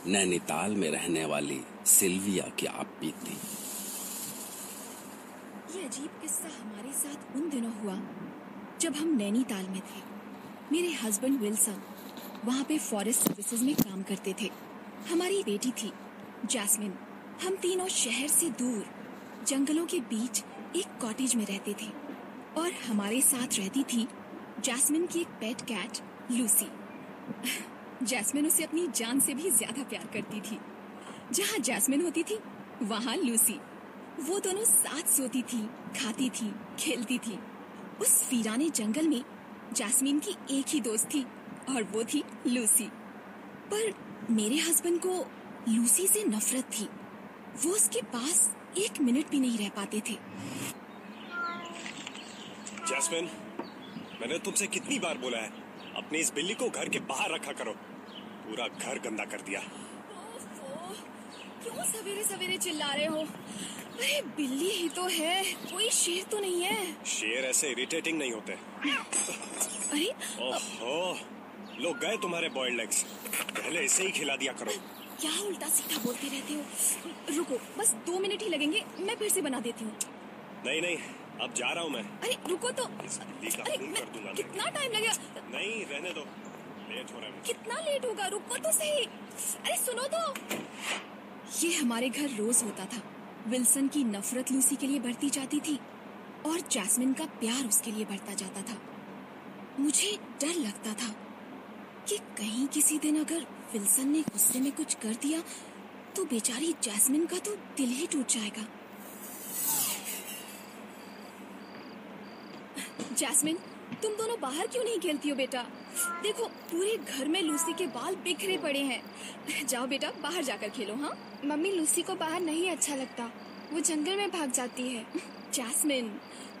नैनीताल में रहने वाली सिल्विया की आप बीती। ये अजीब किस्सा हमारे साथ उन दिनों हुआ जब हम नैनीताल में थे। मेरे हस्बैंड विल्सन वहाँ पे फॉरेस्ट सर्विसेज में काम करते थे। हमारी बेटी थी जैस्मिन। हम तीनों शहर से दूर जंगलों के बीच एक कॉटेज में रहते थे और हमारे साथ रहती थी जैस्मिन की एक पेट कैट लूसी। जैस्मिन उसे अपनी जान से भी ज्यादा प्यार करती थी। जहाँ जैस्मिन होती थी वहाँ लूसी। वो दोनों साथ सोती थी, खाती थी, खेलती थी। उस वीराने जंगल में जैस्मिन की एक ही दोस्त थी और वो थी लूसी। पर मेरे हस्बैंड को लूसी से नफरत थी। वो उसके पास एक मिनट भी नहीं रह पाते थे। जैस्मिन, मैंने तुमसे कितनी बार बोला है अपनी इस बिल्ली को घर के बाहर रखा करो। पूरा घर गंदा कर दिया। क्यों सवेरे सवेरे चिल्ला रहे हो? अरे बिल्ली ही तो है, कोई शेर तो नहीं है। शेर ऐसे इरिटेटिंग नहीं होते। अरे ओहो, लोग गए तुम्हारे बॉइल्ड एग्स। पहले इसे ही खिला दिया करो। क्या उल्टा सीधा बोलते रहते हो? रुको, बस 2 मिनट ही लगेंगे, मैं फिर से बना देती हूँ। नहीं, अब जा रहा हूँ मैं। अरे रुको तो। इस बिल्ली का खून कर दूंगा। कितना टाइम लगेगा? नहीं, रहने दो, लेट हो रहा है। कितना लेट होगा? रुको तो सही। अरे सुनो तो। ये हमारे घर रोज होता था। विल्सन की नफरत लूसी के लिए बढ़ती जाती थी और जैस्मिन का प्यार उसके लिए बढ़ता जाता था। मुझे डर लगता था कि कहीं किसी दिन अगर विल्सन ने गुस्से में कुछ कर दिया तो बेचारी जैस्मिन का तो दिल ही टूट जाएगा। जैस्मिन, तुम दोनों बाहर क्यों नहीं खेलती हो बेटा? देखो पूरे घर में लूसी के बाल बिखरे पड़े हैं। जाओ बेटा, बाहर जाकर खेलो। हाँ मम्मी, लूसी को बाहर नहीं अच्छा लगता, वो जंगल में भाग जाती है। जैस्मिन,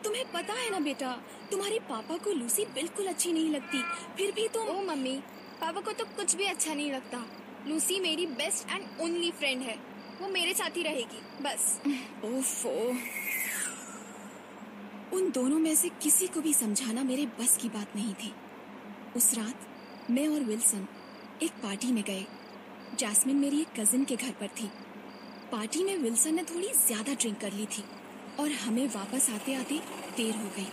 तुम्हें पता है ना बेटा, तुम्हारे पापा को लूसी बिल्कुल अच्छी नहीं लगती, फिर भी तुम। ओ मम्मी, पापा को तो कुछ भी अच्छा नहीं लगता। लूसी मेरी बेस्ट एंड ओनली फ्रेंड है, वो मेरे साथ ही रहेगी बस। ओफो, उन दोनों में से किसी को भी समझाना मेरे बस की बात नहीं थी। उस रात मैं और विल्सन एक पार्टी में गए। जैस्मिन मेरी एक कजिन के घर पर थी। पार्टी में विल्सन ने थोड़ी ज्यादा ड्रिंक कर ली थी और हमें वापस आते आते देर हो गई।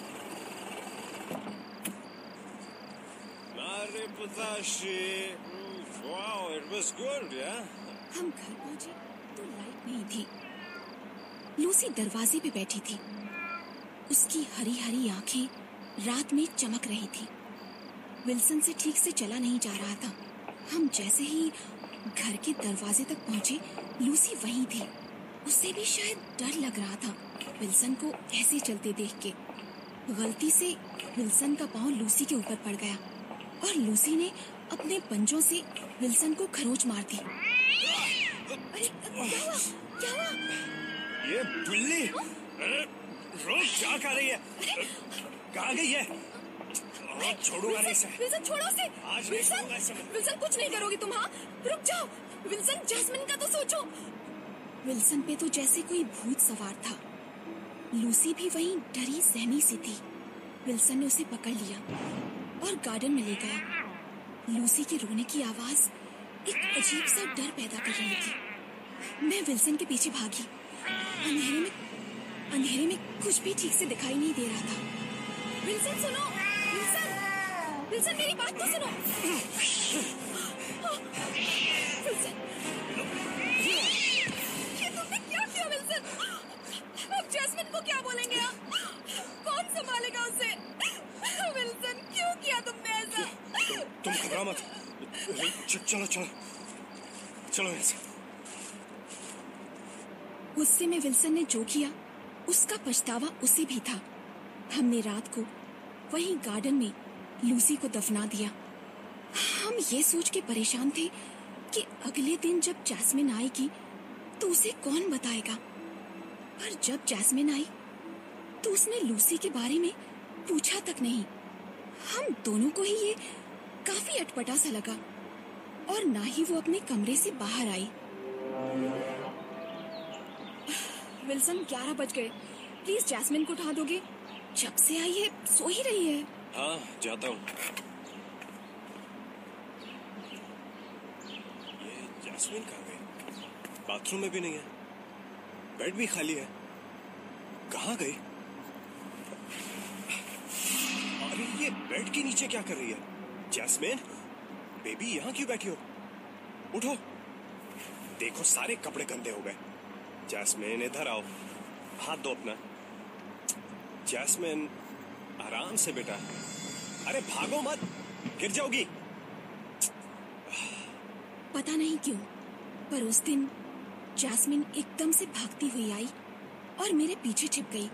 हम घर पहुंचे तो लाइट नहीं थी। लूसी दरवाजे पे बैठी थी। उसकी हरी हरी आंखें रात में चमक रही थी। विल्सन से ठीक से चला नहीं जा रहा था। हम जैसे ही घर के दरवाजे तक पहुंचे, लूसी वहीं थी। उसे भी शायद डर लग रहा था विल्सन को ऐसे चलते देख के। गलती से विल्सन का पांव लूसी के ऊपर पड़ गया और लूसी ने अपने पंजों से विल्सन को खरोंच मार दी। अरे क्या हुआ? ये बिल्ली रोज क्या कर रही है? कहाँ गई है? छोड़ूंगा नहीं इसे। विल्सन छोड़ो उसे। आज नहीं छोड़ूंगा इसे। विल्सन कुछ नहीं करोगी तुम? हाँ रुक जाओ। विल्सन, जैस्मिन का तो सोचो। विल्सन पे तो जैसे कोई भूत सवार था। लूसी भी वहीं डरी सहमी सी थी। विल्सन ने उसे पकड़ लिया और गार्डन में ले गया। लूसी के रोने की आवाज एक अजीब सा डर पैदा कर रही थी। मैं विल्सन के पीछे भागी। अंधेरे में कुछ भी ठीक से दिखाई नहीं दे रहा था। विल्सन सुनो, विल्सन मेरी बात तो सुनो। विल्सन, ये तुमने क्या किया विल्सन? अब जैस्मिन को क्या बोलेंगे आप? कौन संभालेगा उसे? विल्सन, क्यों किया तुमने ऐसा? तुम घबरा मत। चलो ऐसे। गुस्से में विल्सन ने जो किया उसका पछतावा उसे भी था। हमने रात को वहीं गार्डन में लूसी को दफना दिया। हम ये सोच के परेशान थे कि अगले दिन जब जैस्मिन आएगी तो उसे कौन बताएगा। पर जब जैस्मिन आई तो उसने लूसी के बारे में पूछा तक नहीं। हम दोनों को ही ये काफी अटपटा सा लगा और ना ही वो अपने कमरे से बाहर आई। विल्सन, 11 बज गए। प्लीज जैस्मिन को उठा दोगे? जब से आई है सो ही रही है। हाँ, जाता हूँ। जैस्मिन कहाँ गई? बाथरूम में भी नहीं है, बेड भी खाली है, कहाँ गई? अरे ये बेड के नीचे क्या कर रही है? जैस्मिन, बेबी यहाँ क्यों बैठी हो? उठो, देखो सारे कपड़े गंदे हो गए। जैस्मिन इधर आओ, हाथ दो अपना। जैस्मिन आराम से बेटा, अरे भागो मत, गिर जाओगी। पता नहीं क्यों, पर उस दिन जैस्मिन एकदम से भागती हुई आई और मेरे पीछे छिप गई।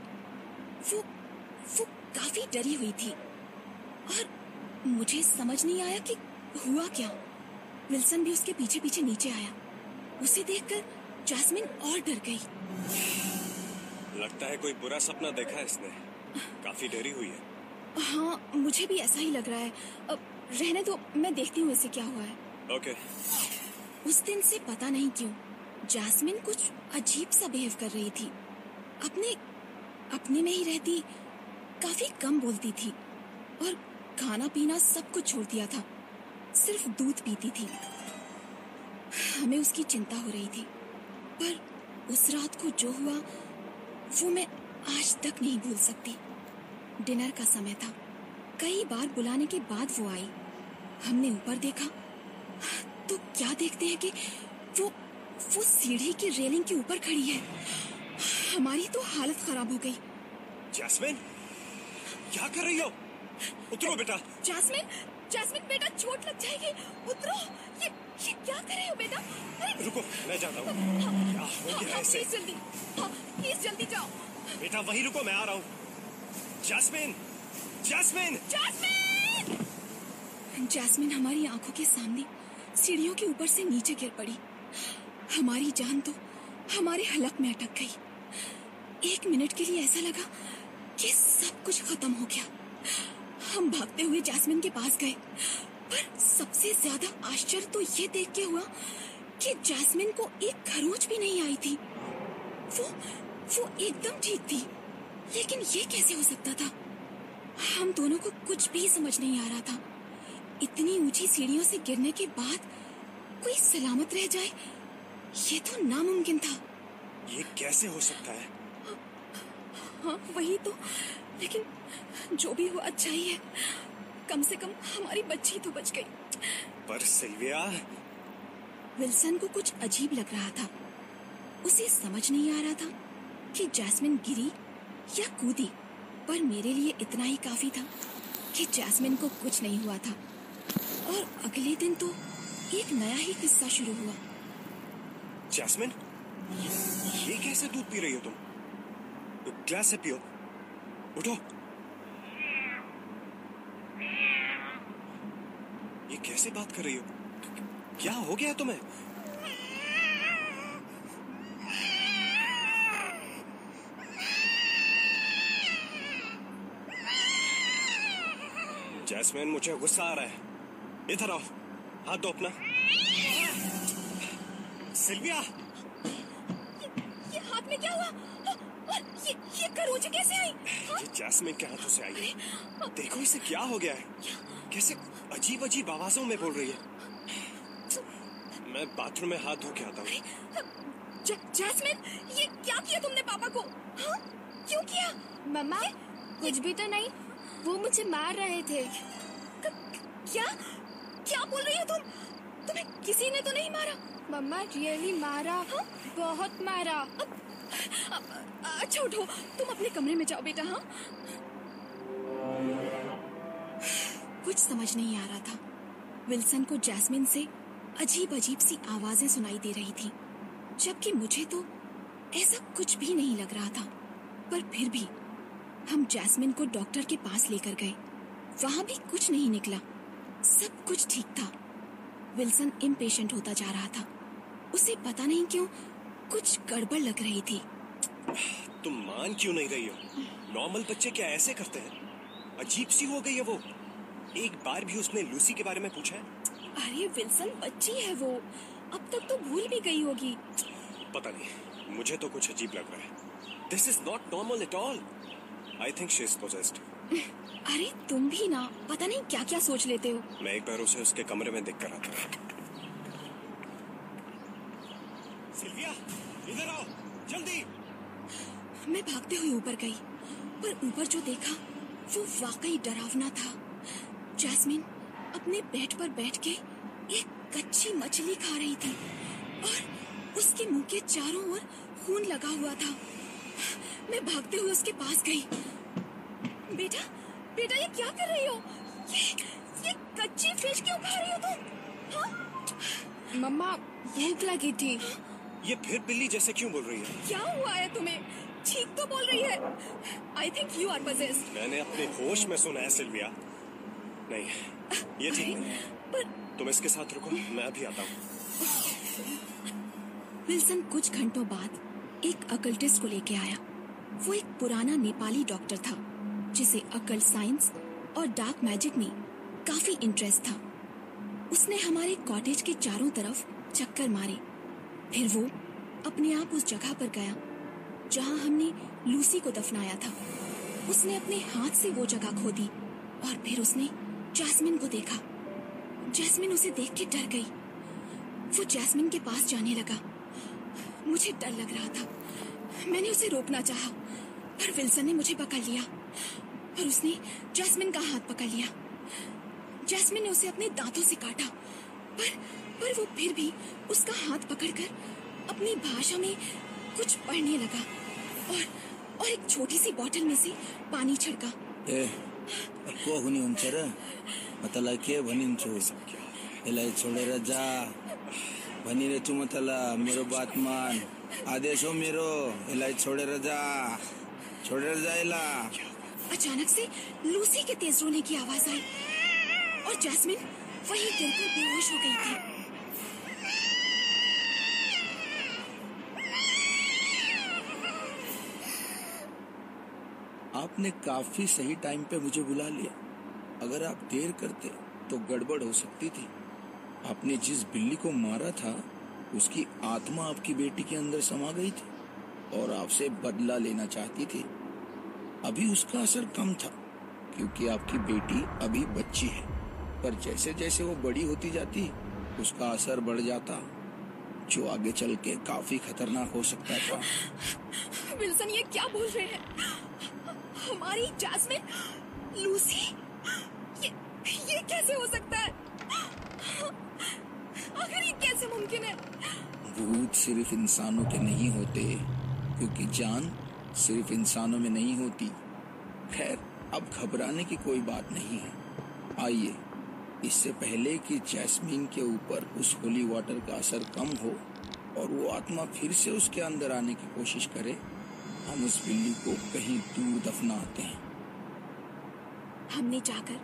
वो काफी डरी हुई थी और मुझे समझ नहीं आया कि हुआ क्या। विल्सन भी उसके पीछे पीछे नीचे आया। उसे देखकर जैस्मिन और डर गई। लगता है कोई बुरा सपना देखा है इसने, काफी डरी हुई है। हाँ, मुझे भी ऐसा ही लग रहा है। अब रहने दो, मैं देखती हूँ इसे क्या हुआ है। ओके। उस दिन से पता नहीं क्यों जैस्मिन कुछ अजीब सा बिहेव कर रही थी। अपने में ही रहती, काफी कम बोलती थी और खाना पीना सब कुछ छोड़ दिया था, सिर्फ दूध पीती थी। हमें उसकी चिंता हो रही थी, पर उस रात को जो हुआ वो मैं आज तक नहीं भूल सकती। डिनर का समय था, कई बार बुलाने के बाद वो आई। हमने ऊपर देखा तो क्या देखते हैं कि वो सीढ़ी की रेलिंग के ऊपर खड़ी है। हमारी तो हालत खराब हो गई। जैस्मिन, क्या कर रही हो? उतरो बेटा। जैस्मिन बेटा, चोट लग जाएगी, उतरो। ये क्या कर रहे हो बेटा? अरे रुको, मैं जाता हूँ। क्या हो गया ऐसे? प्लीज जल्दी जाओ। बेटा वहीं रुको, मैं आ रहा हूँ। जैस्मिन, जैस्मिन, जैस्मिन हमारी आंखों के सामने सीढ़ियों के ऊपर से नीचे गिर पड़ी। हमारी जान तो हमारे हलक में अटक गई। 1 मिनट के लिए ऐसा लगा कि सब कुछ खत्म हो गया। हम भागते हुए जैस्मिन के पास गए, पर सबसे ज्यादा आश्चर्य तो ये देख के हुआ कि जैस्मिन को एक खरोंच भी नहीं आई थी। वो एकदम ठीक थी, लेकिन ये कैसे हो सकता था? हम दोनों को कुछ भी समझ नहीं आ रहा था। इतनी ऊंची सीढ़ियों से गिरने के बाद कोई सलामत रह जाए, ये तो नामुमकिन था। ये कैसे हो सकता है? हाँ वही तो, लेकिन जो भी हुआ अच्छा ही है। कम से कम हमारी बच्ची तो बच गई। पर सिल्विया, विल्सन को कुछ अजीब लग रहा था। उसे समझ नहीं आ रहा था कि जैस्मिन गिरी या कूदी, पर मेरे लिए इतना ही काफी था कि जैस्मिन को कुछ नहीं हुआ था। और अगले दिन तो एक नया ही किस्सा शुरू हुआ। जैस्मिन, ये कैसे दूध पी रही हो तुम? ग्लास से पियो, उठो। ये कैसे बात कर रही हो? क्या हो गया तुम्हें? जैस्मिन, मुझे गुस्सा आ रहा है। इधर आओ, हाथ दो अपना। सिल्विया, ये हाथ में क्या हुआ? ये खरोंच कैसे आई? ये जैस्मिन के हाथों से आई है। देखो इसे क्या हो गया है, कैसे अजीब अजीब आवाजों में बोल रही है। मैं बाथरूम में हाथ धो के आता हूँ। जैस्मिन, ये क्या किया तुमने पापा को? हाँ? क्यों किया? मम्मा, कुछ भी तो नहीं, वो मुझे मार रहे थे। क्या बोल रही हो तुम? तुम्हें किसी ने तो नहीं मारा? मम्मा रियली मारा। हाँ? बहुत मारा। अच्छा उठो, तुम अपने कमरे में जाओ बेटा। हाँ, कुछ समझ नहीं आ रहा था। विल्सन को जैस्मिन से अजीब अजीब सी आवाजें सुनाई दे रही थी, जबकि मुझे तो ऐसा कुछ भी नहीं लग रहा था। पर फिर भी हम जैस्मिन को डॉक्टर के पास लेकर गए। वहां भी कुछ नहीं निकला, सब कुछ ठीक था। विल्सन इम्पेशेंट होता जा रहा था। उसे पता नहीं क्यों कुछ गड़बड़ लग रही थी। तुम मान क्यों नहीं रही हो? नॉर्मल बच्चे क्या ऐसे करते हैं? अजीब सी हो गई है वो। एक बार भी उसने लूसी के बारे में पूछा है? अरे विल्सन, बच्ची है वो, अब तक तो भूल भी गई होगी। पता नहीं, मुझे तो कुछ अजीब लग रहा है। This is not normal at all. I think she is possessed. अरे तुम भी ना, पता नहीं क्या क्या सोच लेते हो। मैं एक बार उसे उसके कमरे में देख कर आता हूँ। सिल्विया, इधर आओ, जल्दी। मैं भागते हुए ऊपर गई, पर ऊपर जो देखा वो वाकई डरावना था। जैस्मिन अपने बेड पर बैठ के एक कच्ची मछली खा रही थी और उसके मुंह के चारों ओर खून लगा हुआ था। मैं भागते हुए उसके पास गई। बेटा, बेटा ये क्या कर रही हो? ये कच्ची फिश क्यों खा रही हो तुम? हाँ? मम्मा भूख लगी थी। ये फिर बिल्ली जैसे क्यों बोल रही है? क्या हुआ है तुम्हें? ठीक तो बोल रही है। I think you are possessed। मैंने अपने होश में सुना है सिल्विया। नहीं, ये ठीक नहीं है। पर तुम इसके साथ रुको, मैं अभी आता हूँ। विल्सन कुछ घंटों बाद एक अकल्टिस्ट को लेके आया। वो एक पुराना नेपाली डॉक्टर था जिसे अकल्ट साइंस और डार्क मैजिक में काफी इंटरेस्ट था। उसने हमारे कॉटेज के चारों तरफ चक्कर मारे। फिर वो अपने आप उस जगह पर गया जहां हमने लूसी को दफनाया था। उसने अपने हाथ से वो जगह खोदी और फिर उसने जैस्मिन को देखा। जैस्मिन उसे देख के डर गई। वो जैस्मिन के पास जाने लगा। मुझे डर लग रहा था। मैंने उसे रोकना चाहा, पर विल्सन ने मुझे पकड़ लिया और उसने जैस्मिन का हाथ पकड़ लिया। जैस्मिन ने उसे अपने दांतों से काटा, पर वो फिर भी उसका हाथ पकड़कर अपनी भाषा में कुछ पढ़ने लगा और एक छोटी सी बोतल में से पानी छिड़का। को हुने हुन्छ र? म तँलाई के भनिन्छु, यसलाई छोडेर जा भनिरहेछु म तँलाई। मेरो बात मान, आदेश हो मेरो, यसलाई छोडेर जा यसलाई। अचानक से लूसी के तेज रोने की आवाज आई और जैस्मिन वहीं गिरकर बेहोश हो गई थी। आपने काफी सही टाइम पे मुझे बुला लिया। अगर आप देर करते तो गड़बड़ हो सकती थी। आपने जिस बिल्ली को मारा था उसकी आत्मा आपकी बेटी के अंदर समा गई थी और आपसे बदला लेना चाहती थी। अभी उसका असर कम था क्योंकि आपकी बेटी अभी बच्ची है, पर जैसे जैसे वो बड़ी होती जाती उसका असर बढ़ जाता, जो आगे चल के काफी खतरनाक हो सकता था। विल्सन ये क्या बोल रहे हैं? हमारी जैस्मिन, लूसी, ये कैसे हो सकता है? आखिर ये कैसे मुमकिन है? भूत सिर्फ इंसानों के नहीं होते, क्योंकि जान सिर्फ इंसानों में नहीं होती। खैर, अब घबराने की कोई बात नहीं है। आइए, इससे पहले कि जैस्मिन के ऊपर उस होली वाटर का असर कम हो और वो आत्मा फिर से उसके अंदर आने की कोशिश करे, हम उस बिल्ली को कहीं दूर दफनाते हैं। हमने जाकर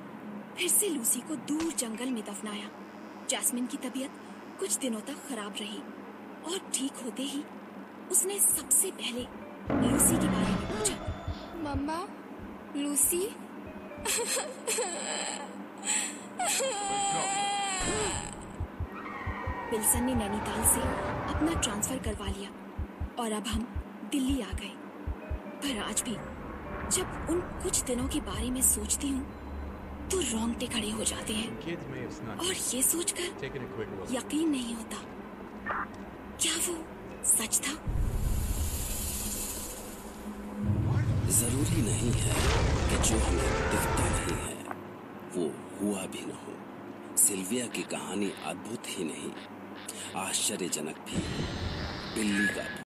फिर से लूसी को दूर जंगल में दफनाया। जैस्मिन की तबीयत कुछ दिनों तक खराब रही और ठीक होते ही उसने सबसे पहले लूसी के बारे में पूछा। मम्मा, लूसी? विल्सन ने नैनीताल से अपना ट्रांसफर करवा लिया और अब हम दिल्ली आ गए। पर आज भी जब उन कुछ दिनों के बारे में सोचती हूँ तो रोंगटे खड़े हो जाते हैं और ये सोचकर यकीन नहीं होता, क्या वो सच था? जरूरी नहीं है कि जो हमें दिखता नहीं है वो हुआ भी न हो। सिल्विया की कहानी अद्भुत ही नहीं, आश्चर्यजनक भी। बिल्ली का